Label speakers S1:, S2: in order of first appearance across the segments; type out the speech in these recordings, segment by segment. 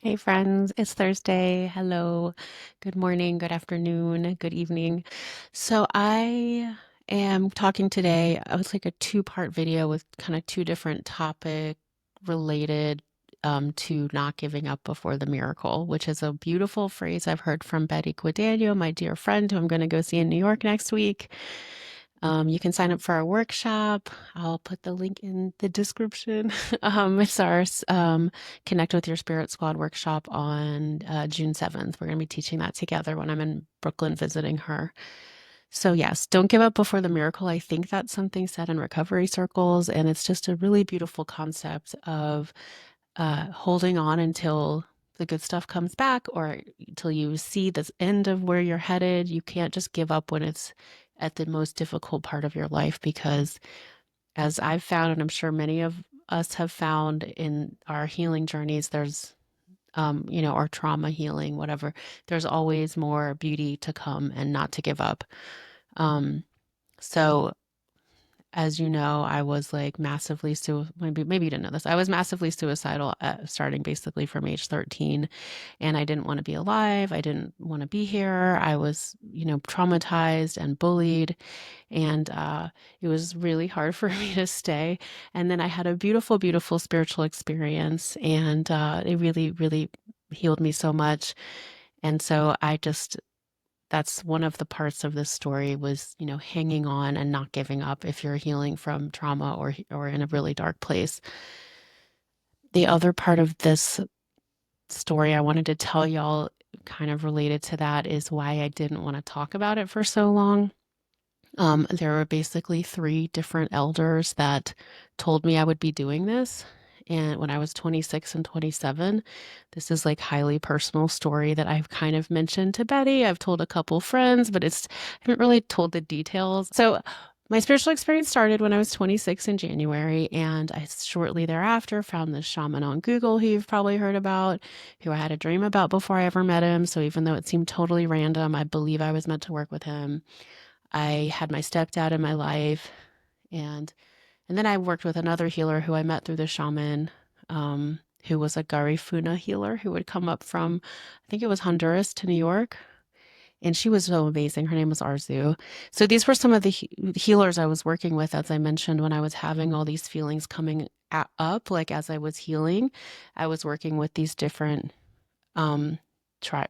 S1: Hey friends, it's Thursday. Hello. Good morning, good afternoon, good evening. So I am talking today. I was like a two-part video with kind of two different topic related to not giving up before the miracle, which is a beautiful phrase I've heard from Betty Guadagno, my dear friend, who I'm going to go see in New York next week. You can sign up for our workshop. I'll put the link in the description. It's our Connect with Your Spirit Squad workshop on June 7th. We're going to be teaching that together when I'm in Brooklyn visiting her. So, yes, don't give up before the miracle. I think that's something said in recovery circles, and it's just a really beautiful concept of holding on until the good stuff comes back or until you see the end of where you're headed. You can't just give up when it's at the most difficult part of your life because, as I've found, and I'm sure many of us have found in our healing journeys, there's our trauma healing, whatever, there's always more beauty to come and not to give up. So as you know, I was like maybe you didn't know this. I was massively suicidal starting basically from age 13, and I didn't want to be alive. I didn't want to be here. I was, traumatized and bullied, and it was really hard for me to stay. And then I had a beautiful, beautiful spiritual experience, and it really, really healed me so much. And so that's one of the parts of this story was, hanging on and not giving up if you're healing from trauma or in a really dark place. The other part of this story I wanted to tell y'all kind of related to that is why I didn't want to talk about it for so long. There were basically three different elders that told me I would be doing this. And when I was 26 and 27, this is like highly personal story that I've kind of mentioned to Betty. I've told a couple friends, but I haven't really told the details. So my spiritual experience started when I was 26 in January, and I shortly thereafter found this shaman on Google who you've probably heard about, who I had a dream about before I ever met him. So even though it seemed totally random, I believe I was meant to work with him. I had my stepdad in my life, and then I worked with another healer who I met through the shaman, who was a Garifuna healer who would come up from, I think it was Honduras to New York. And she was so amazing. Her name was Arzu. So these were some of the healers I was working with, as I mentioned, when I was having all these feelings coming up, like as I was healing, I was working with these different, um,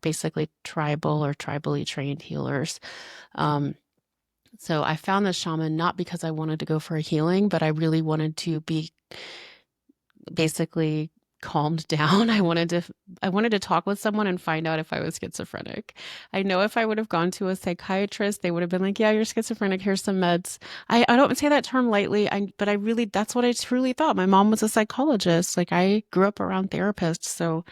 S1: basically tribal or tribally trained healers. Um, so I found this shaman not because I wanted to go for a healing, but I really wanted to be basically calmed down. I wanted to talk with someone and find out if I was schizophrenic. I know if I would have gone to a psychiatrist, they would have been like, "Yeah, you're schizophrenic. Here's some meds." I don't say that term lightly, but I really that's what I truly thought. My mom was a psychologist. Like I grew up around therapists, so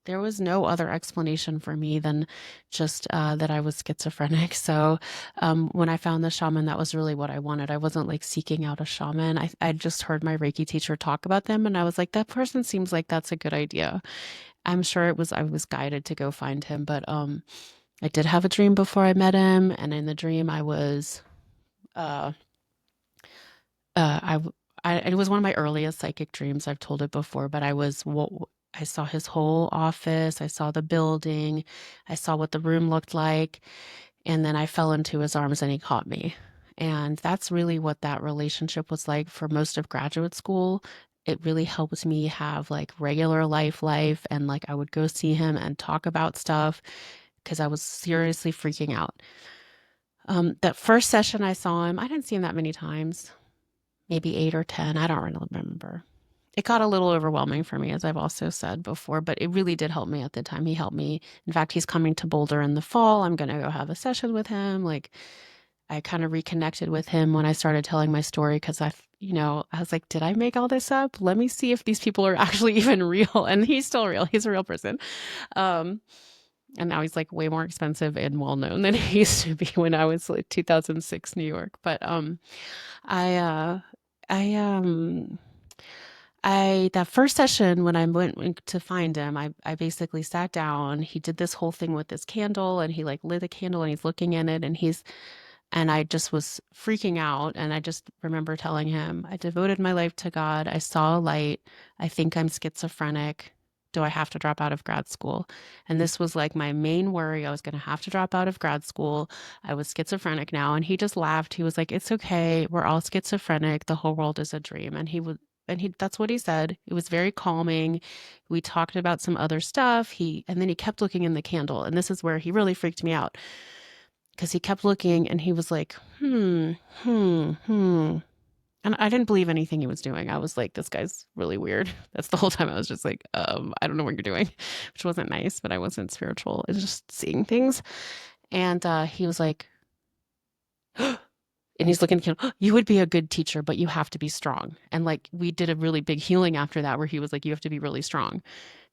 S1: there was no other explanation for me than just that I was schizophrenic. So when I found the shaman, that was really what I wanted. I wasn't like seeking out a shaman. I just heard my Reiki teacher talk about them, and I was like, that person seems like that's a good idea. I'm sure I was guided to go find him, but I did have a dream before I met him, and in the dream I was uh, uh, it was one of my earliest psychic dreams. I've told it before, but I saw his whole office. I saw the building. I saw what the room looked like. And then I fell into his arms and he caught me. And that's really what that relationship was like for most of graduate school. It really helped me have like regular life. And like I would go see him and talk about stuff because I was seriously freaking out. That first session I saw him, I didn't see him that many times, maybe 8 or 10. I don't really remember. It got a little overwhelming for me, as I've also said before, but it really did help me at the time. He helped me. In fact, he's coming to Boulder in the fall. I'm going to go have a session with him. Like, I kind of reconnected with him when I started telling my story because I was like, did I make all this up? Let me see if these people are actually even real. And he's still real. He's a real person. Um, and now he's like way more expensive and well known than he used to be when I was like 2006 New York. But I uh, I that first session when I went to find him, I basically sat down. He did this whole thing with this candle, and he like lit a candle and he's looking in it, and I just was freaking out. And I just remember telling him, I devoted my life to God. I saw a light. I think I'm schizophrenic. do I have to drop out of grad school? And this was like my main worry. I was going to have to drop out of grad school. I was schizophrenic now. And he just laughed. He was like, it's okay. We're all schizophrenic. The whole world is a dream. And that's what he said. It was very calming. We talked about some other stuff. And then he kept looking in the candle. And this is where he really freaked me out because he kept looking and he was like, hmm. And I didn't believe anything he was doing. I was like, this guy's really weird. That's the whole time I was just like, I don't know what you're doing, which wasn't nice, but I wasn't spiritual. It's just seeing things. And he was like, and he's looking, you would be a good teacher, but you have to be strong. And like, we did a really big healing after that, where he was like, you have to be really strong.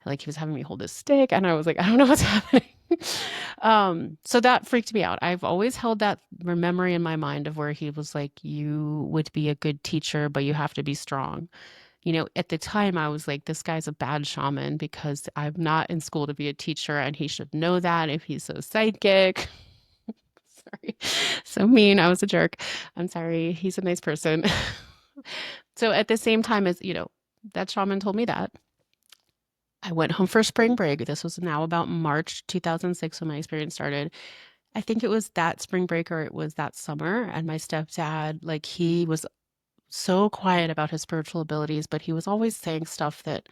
S1: Like he was having me hold his stick. And I was like, I don't know what's happening. So that freaked me out. I've always held that memory in my mind of where he was like, you would be a good teacher, but you have to be strong. You know, at the time I was like, this guy's a bad shaman because I'm not in school to be a teacher and he should know that if he's so psychic. Sorry. So mean. I was a jerk. I'm sorry. He's a nice person. So at the same time as, that shaman told me that, I went home for spring break. This was now about March 2006 when my experience started. I think it was that spring break or it was that summer. And my stepdad, like, he was so quiet about his spiritual abilities, but he was always saying stuff that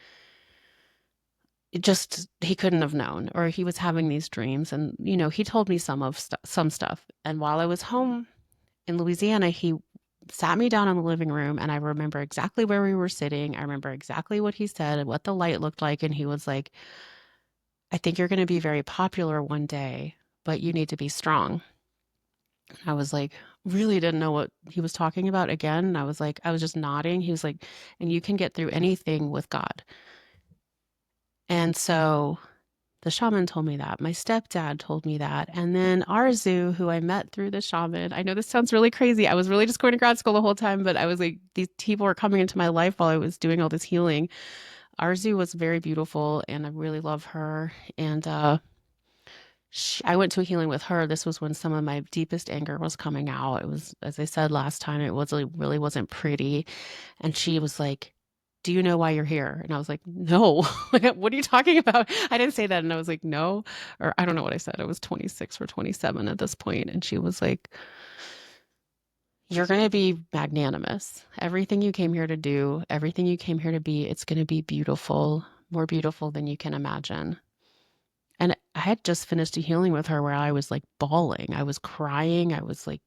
S1: he couldn't have known, or he was having these dreams. And, he told me some stuff. And while I was home in Louisiana, he sat me down in the living room, and I remember exactly where we were sitting. I remember exactly what he said and what the light looked like. And he was like, I think you're going to be very popular one day, but you need to be strong. I was like, really didn't know what he was talking about again. And I was just nodding. He was like, and you can get through anything with God. And so the shaman told me that. My stepdad told me that. And then Arzu, who I met through the shaman, I know this sounds really crazy. I was really just going to grad school the whole time, but I was like, these people were coming into my life while I was doing all this healing. Arzu was very beautiful and I really love her. And I went to a healing with her. This was when some of my deepest anger was coming out. It was, as I said last time, it was like, really wasn't pretty. And she was like, do you know why you're here? And I was like, no. Like, what are you talking about? I didn't say that. And I was like, no. Or I don't know what I said. I was 26 or 27 at this point. And she was like, you're going to be magnanimous. Everything you came here to do, everything you came here to be, it's going to be beautiful, more beautiful than you can imagine. And I had just finished a healing with her where I was like bawling. I was crying. I was like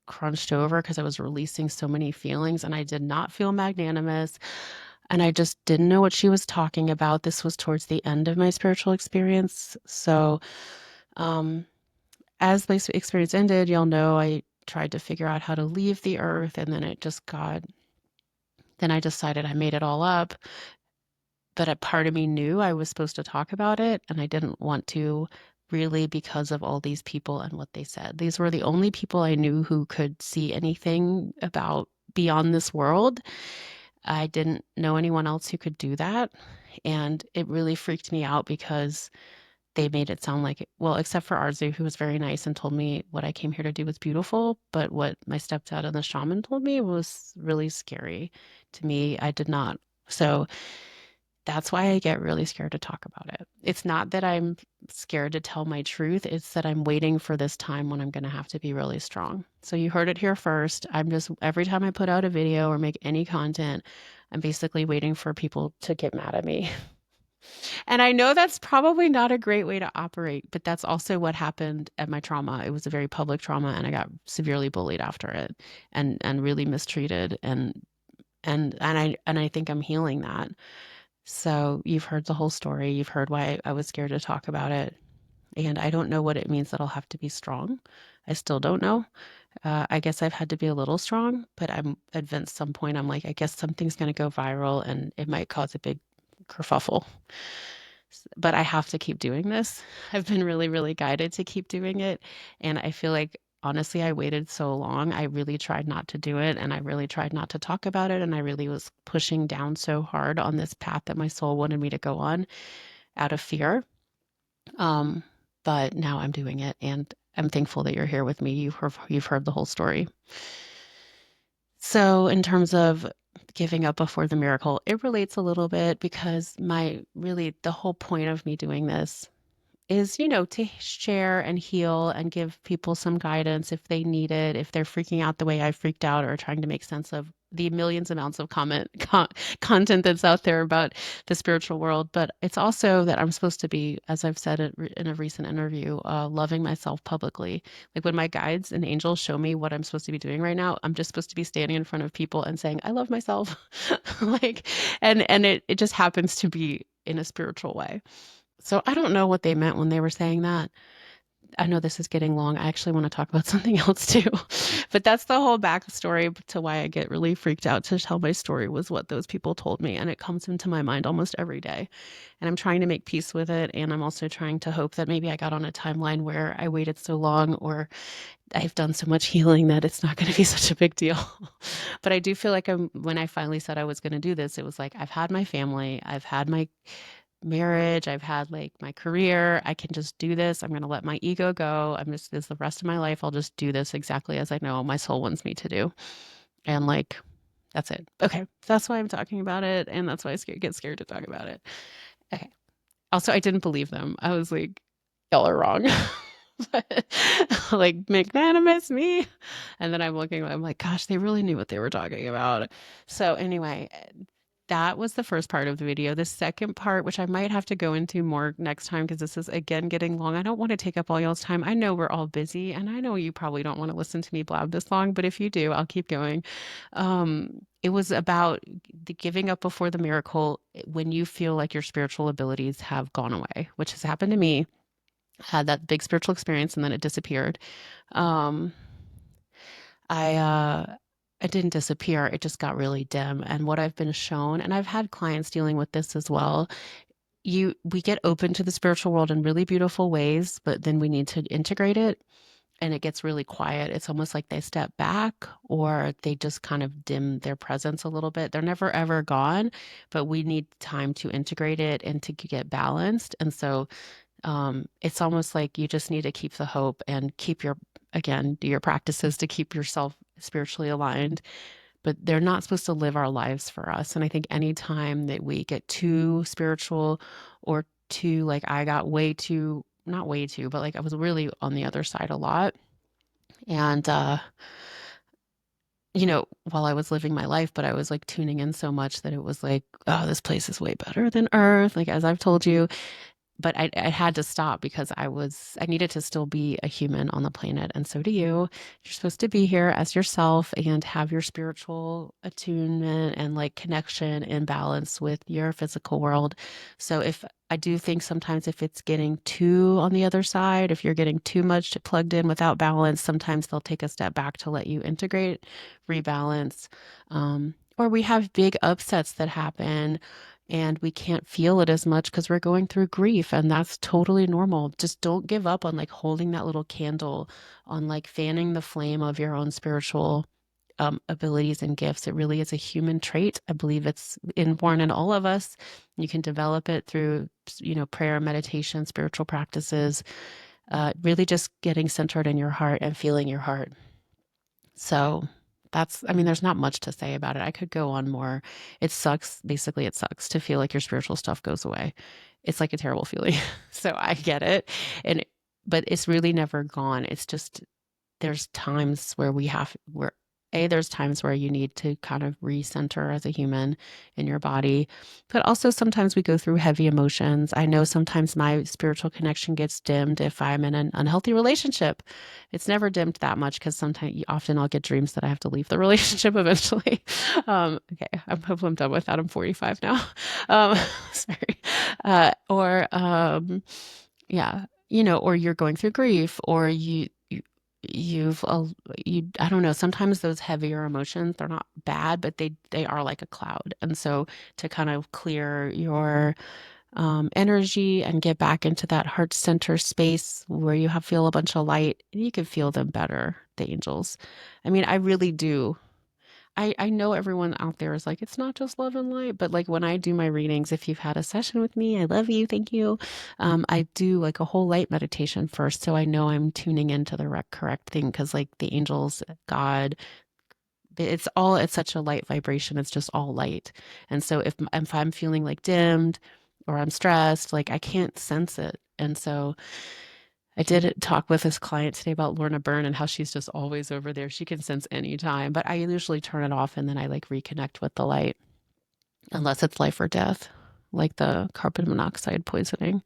S1: crunched over because I was releasing so many feelings and I did not feel magnanimous. And I just didn't know what she was talking about. This was towards the end of my spiritual experience. So, as my experience ended, you'll know I tried to figure out how to leave the earth. And then then I decided I made it all up. But a part of me knew I was supposed to talk about it, and I didn't want to really because of all these people and what they said. These were the only people I knew who could see anything about beyond this world. I didn't know anyone else who could do that, and it really freaked me out because they made it sound like, well, except for Arzu, who was very nice and told me what I came here to do was beautiful, but what my stepdad and the shaman told me was really scary to me. I did not. So that's why I get really scared to talk about it. It's not that I'm scared to tell my truth. It's that I'm waiting for this time when I'm going to have to be really strong. So you heard it here first. Every time I put out a video or make any content, I'm basically waiting for people to get mad at me. And I know that's probably not a great way to operate, but that's also what happened at my trauma. It was a very public trauma and I got severely bullied after it and really mistreated. And I think I'm healing that. So you've heard the whole story. You've heard why I was scared to talk about it. And I don't know what it means that I'll have to be strong. I still don't know. I guess I've had to be a little strong, but at some point, I'm like, I guess something's going to go viral and it might cause a big kerfuffle. But I have to keep doing this. I've been really, really guided to keep doing it. And I feel like honestly, I waited so long. I really tried not to do it and I really tried not to talk about it. And I really was pushing down so hard on this path that my soul wanted me to go on out of fear. But now I'm doing it and I'm thankful that you're here with me. You've heard the whole story. So in terms of giving up before the miracle, it relates a little bit because the whole point of me doing this is, to share and heal and give people some guidance if they need it, if they're freaking out the way I freaked out or trying to make sense of the millions amounts of content that's out there about the spiritual world. But it's also that I'm supposed to be, as I've said in a recent interview, loving myself publicly. Like when my guides and angels show me what I'm supposed to be doing right now, I'm just supposed to be standing in front of people and saying, I love myself. Like, and it just happens to be in a spiritual way. So I don't know what they meant when they were saying that. I know this is getting long. I actually want to talk about something else too. But that's the whole backstory to why I get really freaked out to tell my story was what those people told me. And it comes into my mind almost every day. And I'm trying to make peace with it. And I'm also trying to hope that maybe I got on a timeline where I waited so long or I've done so much healing that it's not going to be such a big deal. But I do feel like when I finally said I was going to do this, it was like I've had my family, I've had my marriage, I've had like my career. I can just do this. I'm going to let my ego go. This the rest of my life. I'll just do this exactly as I know my soul wants me to do. And like, that's it. Okay. That's why I'm talking about it. And that's why I get scared to talk about it. Okay. Also, I didn't believe them. I was like, y'all are wrong. Like magnanimous me. And then I'm like, gosh, they really knew what they were talking about. So anyway, that was the first part of the video. The second part, which I might have to go into more next time because this is again getting long. I don't want to take up all y'all's time. I know we're all busy and I know you probably don't want to listen to me blab this long, but if you do, I'll keep going. It was about the giving up before the miracle when you feel like your spiritual abilities have gone away, which has happened to me. Had that big spiritual experience and then it disappeared. Um, I it didn't disappear. It just got really dim. And what I've been shown, and I've had clients dealing with this as well, we get open to the spiritual world in really beautiful ways, but then we need to integrate it and it gets really quiet. It's almost like they step back or they just kind of dim their presence a little bit. They're never ever gone, but we need time to integrate it and to get balanced. And so it's almost like you just need to keep the hope and do your practices to keep yourself spiritually aligned. But they're not supposed to live our lives for us. And I think anytime that we get too spiritual or too, like I got way too, not way too, but like I was really on the other side a lot. And, while I was living my life, but I was like tuning in so much that it was like, oh, this place is way better than Earth. Like, as I've told you, but I had to stop because I needed to still be a human on the planet. And so do you. You're supposed to be here as yourself and have your spiritual attunement and like connection and balance with your physical world. So if I do think sometimes if it's getting too on the other side, if you're getting too much plugged in without balance, sometimes they'll take a step back to let you integrate, rebalance. Or we have big upsets that happen and we can't feel it as much because we're going through grief, and that's totally normal. Just don't give up on like holding that little candle, on like fanning the flame of your own spiritual abilities and gifts. It really is a human trait. I believe it's inborn in all of us. You can develop it through, prayer, meditation, spiritual practices, really just getting centered in your heart and feeling your heart. So there's not much to say about it. I could go on more. It sucks. Basically, it sucks to feel like your spiritual stuff goes away. It's like a terrible feeling. So I get it. But it's really never gone. It's just there's times there's times where you need to kind of recenter as a human in your body, but also sometimes we go through heavy emotions. I know sometimes my spiritual connection gets dimmed if I'm in an unhealthy relationship. It's never dimmed that much because often I'll get dreams that I have to leave the relationship eventually. Okay, I hope I'm done with that. I'm 45 now. Sorry. Yeah, or you're going through grief, or I don't know, sometimes those heavier emotions, they're not bad, but they are like a cloud. And so to kind of clear your energy and get back into that heart center space where you feel a bunch of light, you can feel them better, the angels. I really do. I know everyone out there is like, it's not just love and light, but like when I do my readings, if you've had a session with me, I love you, thank you. I do like a whole light meditation first, so I know I'm tuning into the correct thing, because like the angels, God, it's such a light vibration. It's just all light. And so if I'm feeling like dimmed or I'm stressed, like I can't sense it. And so I did talk with this client today about Lorna Byrne and how she's just always over there. She can sense anytime, but I usually turn it off and then I like reconnect with the light, unless it's life or death, like the carbon monoxide poisoning.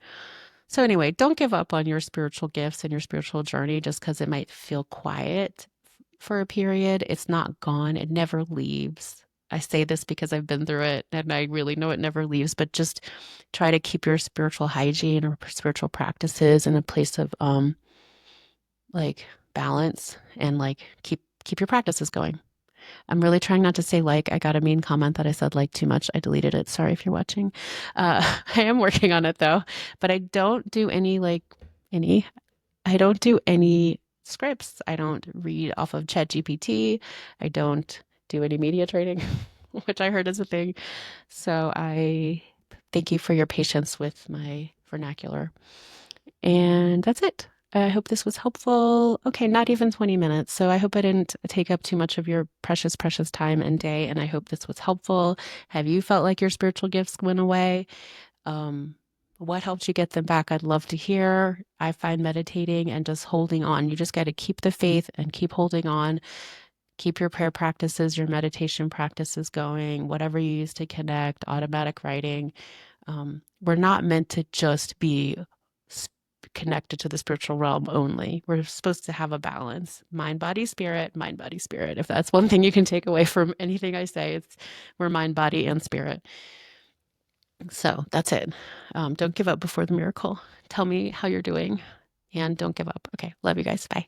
S1: So anyway, don't give up on your spiritual gifts and your spiritual journey just because it might feel quiet for a period. It's not gone. It never leaves. I say this because I've been through it and I really know it never leaves, but just try to keep your spiritual hygiene or spiritual practices in a place of like balance and like keep your practices going. I'm really trying not to say like. I got a mean comment that I said like too much. I deleted it. Sorry if you're watching. I am working on it though, but I don't do any, I don't do any scripts. I don't read off of ChatGPT. I don't do any media training, which I heard is a thing. So I thank you for your patience with my vernacular. And that's it. I hope this was helpful. Okay, not even 20 minutes. So I hope I didn't take up too much of your precious, precious time and day. And I hope this was helpful. Have you felt like your spiritual gifts went away? Um, what helped you get them back? I'd love to hear. I find meditating and just holding on. You just got to keep the faith and keep holding on. Keep your prayer practices, your meditation practices going, whatever you use to connect, automatic writing. We're not meant to just be connected to the spiritual realm only. We're supposed to have a balance, mind, body, spirit, mind, body, spirit. If that's one thing you can take away from anything I say, it's we're mind, body, and spirit. So that's it. Don't give up before the miracle. Tell me how you're doing and don't give up. Okay. Love you guys. Bye.